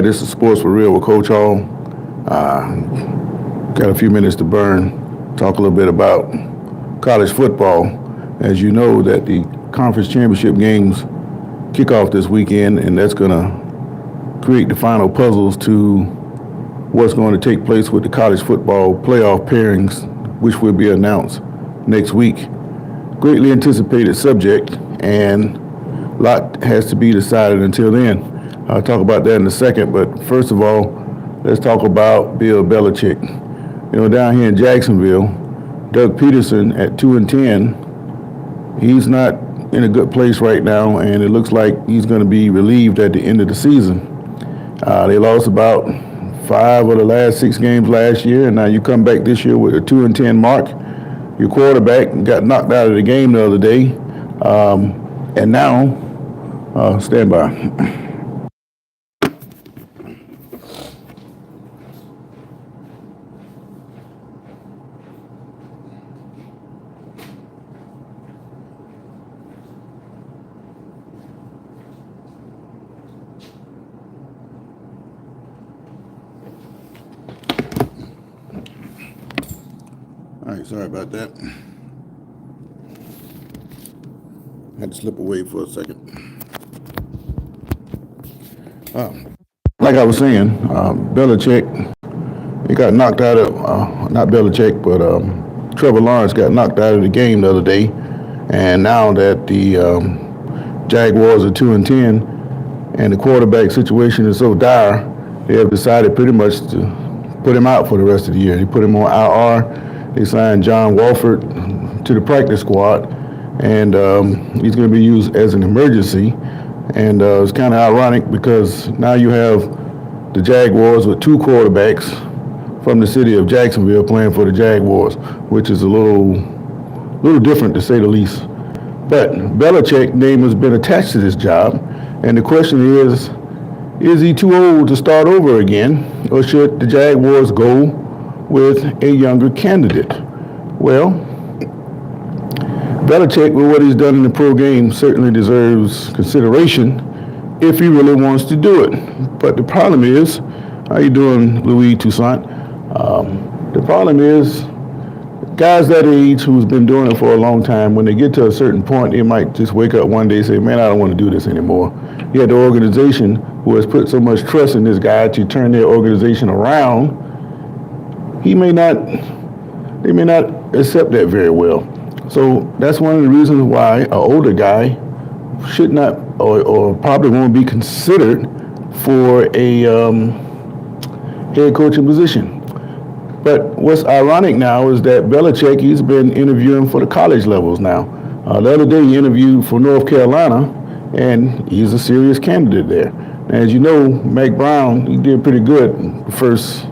everybody. This is Sports for Real with Coach Hall. Got a few minutes to burn. Talk a little bit about college football. As you know, that the conference championship games kick off this weekend, and that's going to create the final puzzles to what's going to take place with the college football playoff pairings, which will be announced next week. Greatly anticipated subject, and a lot has to be decided until then. I'll talk about that in a second, but first of all, let's talk about Bill Belichick. Down here in Jacksonville, Doug Peterson at 2-10, he's not in a good place right now, and it looks like he's going to be relieved at the end of the season. They lost about 5 of the last 6 games last year, and now you come back this year with a 2-10 mark. Your quarterback got knocked out of the game the other day, and now, stand by. All right, sorry about that. Had to slip away for a second. Like I was saying, Belichick, he got knocked out of, not Belichick, but Trevor Lawrence got knocked out of the game the other day. And now that the Jaguars are 2-10 and the quarterback situation is so dire, they have decided pretty much to put him out for the rest of the year. They put him on IR. They signed John Wolford to the practice squad, and he's going to be used as an emergency. And it's kind of ironic because now you have the Jaguars with 2 quarterbacks from the city of Jacksonville playing for the Jaguars, which is a little different to say the least. But Belichick's name has been attached to this job, and the question is he too old to start over again, or should the Jaguars go with a younger candidate? Well, Belichick, with what he's done in the pro game, certainly deserves consideration if he really wants to do it. But the problem is, how you doing, Louis Toussaint? The problem is, guys that age who's been doing it for a long time, when they get to a certain point, they might just wake up one day and say, man, I don't want to do this anymore. You had the organization who has put so much trust in this guy to turn their organization around. They may not accept that very well. So that's one of the reasons why an older guy should not or probably won't be considered for a head coaching position. But what's ironic now is that Belichick, he's been interviewing for the college levels now. The other day he interviewed for North Carolina, and he's a serious candidate there. As you know, Mac Brown, he did pretty good the first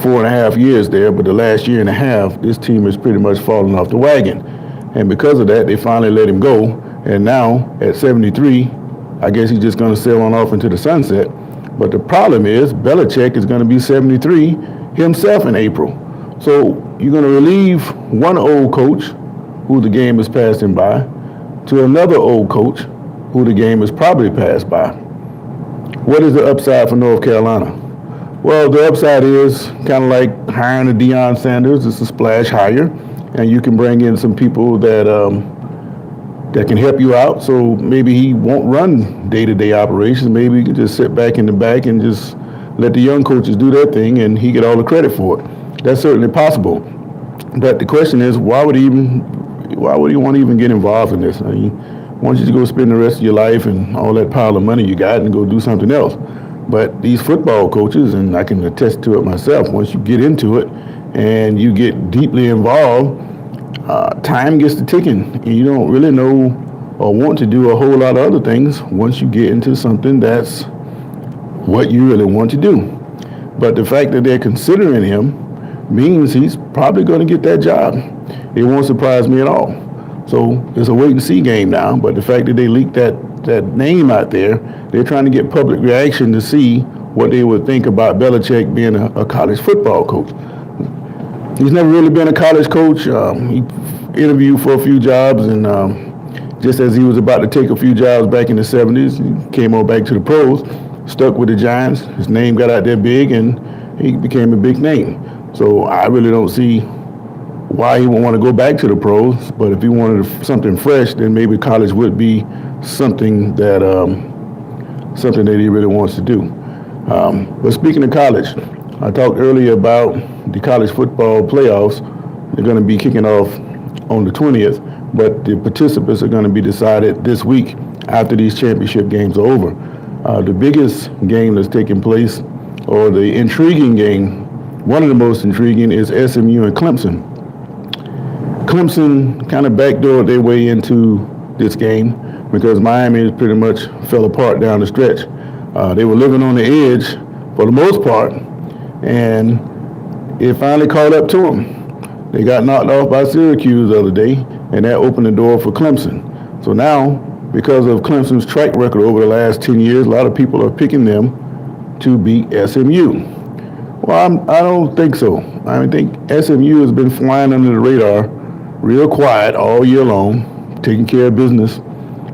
4.5 years there, but the last year and a half, this team has pretty much fallen off the wagon. And because of that, they finally let him go. And now, at 73, I guess he's just going to sail on off into the sunset. But the problem is, Belichick is going to be 73 himself in April. So you're going to relieve one old coach, who the game has passed him by, to another old coach, who the game has probably passed by. What is the upside for North Carolina? Well, the upside is kind of like hiring a Deion Sanders. It's a splash hire, and you can bring in some people that can help you out. So maybe he won't run day-to-day operations. Maybe he can just sit back in the back and just let the young coaches do their thing, and he get all the credit for it. That's certainly possible. But the question is, why would he want to even get involved in this? I mean, why don't you just go spend the rest of your life and all that pile of money you got and go do something else? But these football coaches, and I can attest to it myself, once you get into it and you get deeply involved, time gets to ticking, and you don't really know or want to do a whole lot of other things once you get into something that's what you really want to do. But the fact that they're considering him means he's probably going to get that job. It won't surprise me at all. So it's a wait-and-see game now, but the fact that they leaked that name out there, they're trying to get public reaction to see what they would think about Belichick being a college football coach. He's never really been a college coach. He interviewed for a few jobs, and just as he was about to take a few jobs back in the 70s, he came on back to the pros. stuck with the Giants. His name got out there big, and he became a big name. So I really don't see why he would want to go back to the pros. But if he wanted something fresh, then maybe college would be something that he really wants to do. But speaking of college, I talked earlier about the college football playoffs. They're going to be kicking off on the 20th, but the participants are going to be decided this week after these championship games are over. The biggest game that's taking place, or the intriguing game, one of the most intriguing, is SMU and Clemson. Clemson kind of backdoored their way into this game because Miami pretty much fell apart down the stretch. They were living on the edge for the most part, and it finally caught up to them. They got knocked off by Syracuse the other day, and that opened the door for Clemson. So now, because of Clemson's track record over the last 10 years, a lot of people are picking them to beat SMU. Well, I don't think so. I think SMU has been flying under the radar real quiet all year long, taking care of business,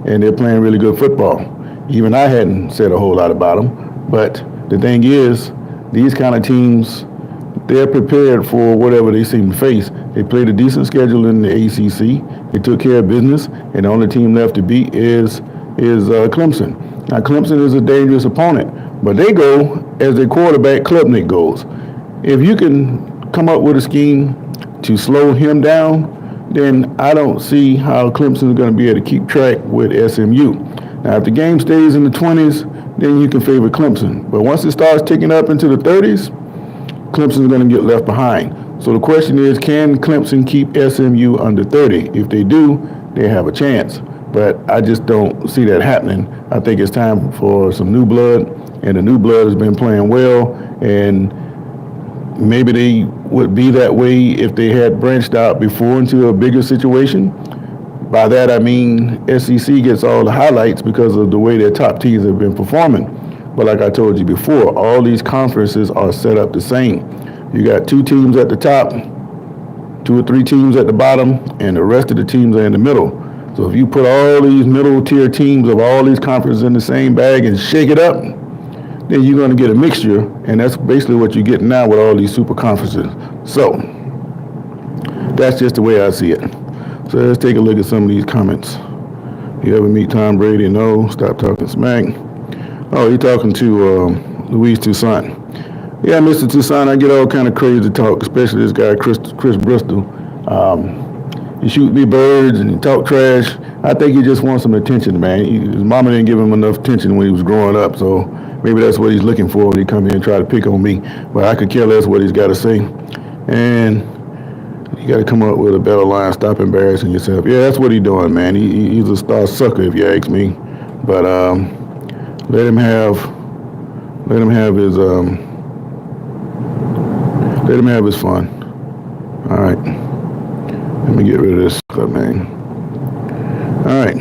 and they're playing really good football. Even I hadn't said a whole lot about them. But the thing is, these kind of teams, they're prepared for whatever they seem to face. They played a decent schedule in the ACC. They took care of business, and the only team left to beat is Clemson. Now, Clemson is a dangerous opponent, but they go as their quarterback, Klubnik, goes. If you can come up with a scheme to slow him down, then I don't see how Clemson is going to be able to keep track with SMU. Now, if the game stays in the 20s, then you can favor Clemson. But once it starts ticking up into the 30s, Clemson is going to get left behind. So the question is, can Clemson keep SMU under 30? If they do, they have a chance. But I just don't see that happening. I think it's time for some new blood, and the new blood has been playing well, and maybe they would be that way if they had branched out before into a bigger situation. By that I mean SEC gets all the highlights because of the way their top teams have been performing. But like I told you before, all these conferences are set up the same. You got 2 teams at the top, 2 or 3 teams at the bottom, and the rest of the teams are in the middle. So if you put all these middle tier teams of all these conferences in the same bag and shake it up, then you're going to get a mixture, and that's basically what you're getting now with all these super conferences. So that's just the way I see it. So let's take a look at some of these comments. You ever meet Tom Brady? No. Stop talking smack. Oh, you're talking to Louise Toussaint. Yeah, Mr. Toussaint, I get all kind of crazy talk, especially this guy, Chris Bristol. He shoot me birds and he talk trash. I think he just wants some attention, man. His mama didn't give him enough attention when he was growing up, so maybe that's what he's looking for when he come here and try to pick on me. But I could care less what he's got to say. And you got to come up with a better line. Stop embarrassing yourself. Yeah, that's what he's doing, man. He's a star sucker, if you ask me. But let him have his fun. All right. Let me get rid of this stuff, man. All right.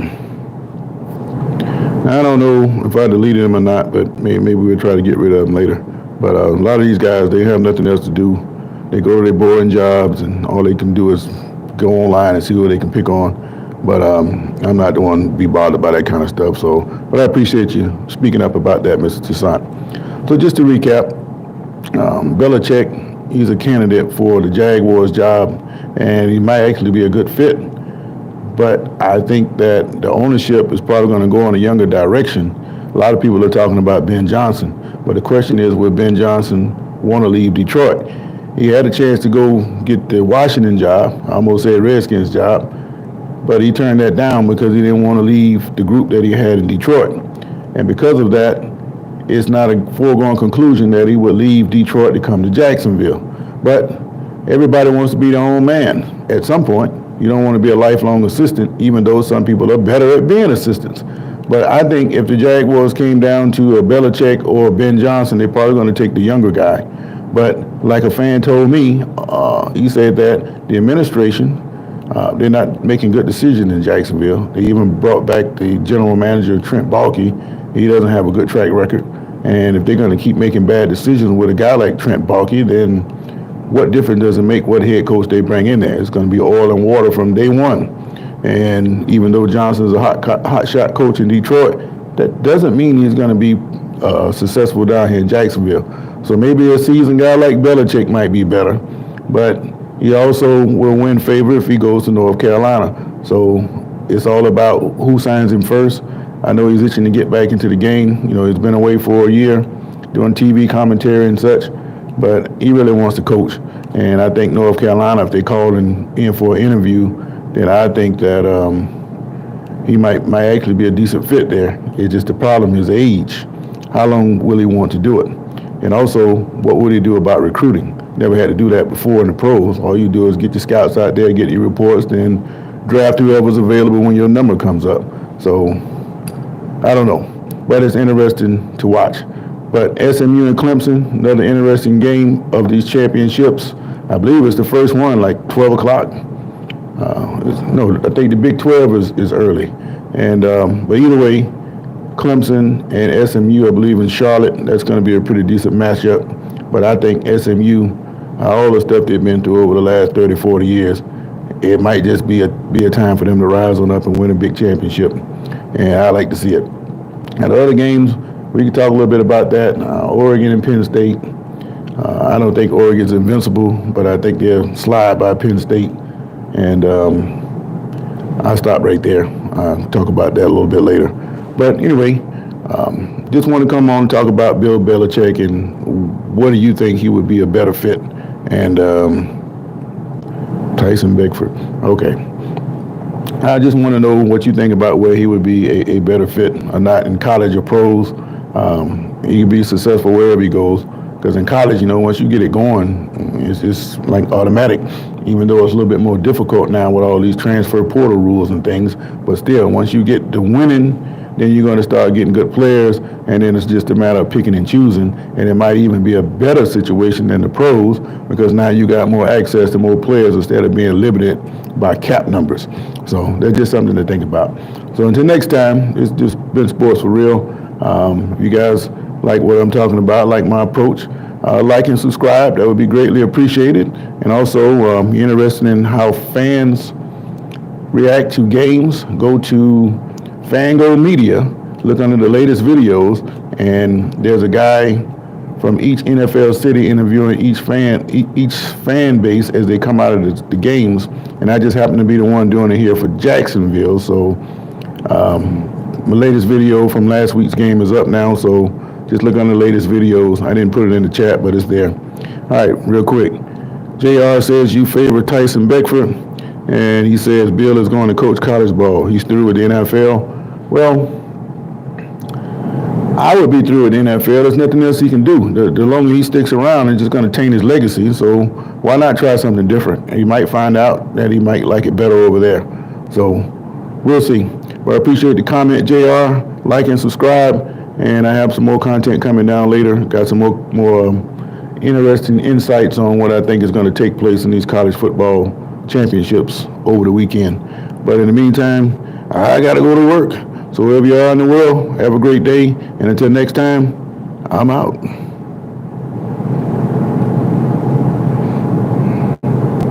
Now, I don't know if I deleted him or not, but maybe we'll try to get rid of him later. But a lot of these guys, they have nothing else to do. They go to their boring jobs, and all they can do is go online and see who they can pick on. But I'm not the one to be bothered by that kind of stuff. But I appreciate you speaking up about that, Mr. Toussaint. So just to recap, Belichick, he's a candidate for the Jaguars job, and he might actually be a good fit. But I think that the ownership is probably going to go in a younger direction. A lot of people are talking about Ben Johnson. But the question is, will Ben Johnson want to leave Detroit? He had a chance to go get the Washington job, I almost said Redskins job, but he turned that down because he didn't want to leave the group that he had in Detroit. And because of that, it's not a foregone conclusion that he would leave Detroit to come to Jacksonville. But everybody wants to be their own man at some point. You don't want to be a lifelong assistant, even though some people are better at being assistants. But I think if the Jaguars came down to a Belichick or Ben Johnson, they're probably going to take the younger guy. But like a fan told me, he said that the administration, they're not making good decisions in Jacksonville. They even brought back the general manager, Trent Baalke. He doesn't have a good track record. And if they're going to keep making bad decisions with a guy like Trent Baalke, then what difference does it make what head coach they bring in there? It's going to be oil and water from day one. And even though Johnson's a hot shot coach in Detroit, that doesn't mean he's going to be successful down here in Jacksonville. So maybe a seasoned guy like Belichick might be better, but he also will win favor if he goes to North Carolina. So it's all about who signs him first. I know he's itching to get back into the game. You know, he's been away for a year doing TV commentary and such, but he really wants to coach. And I think North Carolina, if they call him in for an interview, then I think that he might actually be a decent fit there. It's just the problem is age. How long will he want to do it? And also, what would he do about recruiting? Never had to do that before in the pros. All you do is get your scouts out there, get your reports, then draft whoever's available when your number comes up. So, I don't know. But it's interesting to watch. But SMU and Clemson, another interesting game of these championships. I believe it's the first one, like 12 o'clock. No, I think the Big 12 is early. And but either way, Clemson and SMU, I believe in Charlotte, that's going to be a pretty decent matchup. But I think SMU, all the stuff they've been through over the last 30, 40 years, it might just be a time for them to rise on up and win a big championship. And I like to see it. Now, the other games, we can talk a little bit about that. Oregon and Penn State. I don't think Oregon's invincible, but I think they'll slide by Penn State. And I'll stop right there. I'll talk about that a little bit later. But anyway, just want to come on and talk about Bill Belichick and what do you think he would be a better fit? And Tyson Beckford. Okay. I just want to know what you think about where he would be a better fit or not in college or pros. He can be successful wherever he goes. Because in college, you know, once you get it going, it's just like automatic, even though it's a little bit more difficult now with all these transfer portal rules and things. But still, once you get to winning, then you're going to start getting good players, and then it's just a matter of picking and choosing. And it might even be a better situation than the pros because now you got more access to more players instead of being limited by cap numbers. So that's just something to think about. So until next time, it's just been Sports for Real. If you guys like what I'm talking about, like my approach, like and subscribe. That would be greatly appreciated. And also, you're interested in how fans react to games, go to Fango Media, look under the latest videos, and there's a guy from each NFL city interviewing each fan base as they come out of the games. And I just happen to be the one doing it here for Jacksonville. So my latest video from last week's game is up now, so just look on the latest videos. I didn't put it in the chat, but it's there. All right, real quick. JR says you favor Tyson Beckford, and he says Bill is going to coach college ball. He's through with the NFL. Well, I would be through with the NFL. There's nothing else he can do. The longer he sticks around, it's just going to taint his legacy. So why not try something different? He might find out that he might like it better over there. So we'll see. But I appreciate the comment, JR. Like and subscribe. And I have some more content coming down later. Got some more interesting insights on what I think is going to take place in these college football championships over the weekend. But in the meantime, I got to go to work. So wherever you are in the world, have a great day. And until next time, I'm out.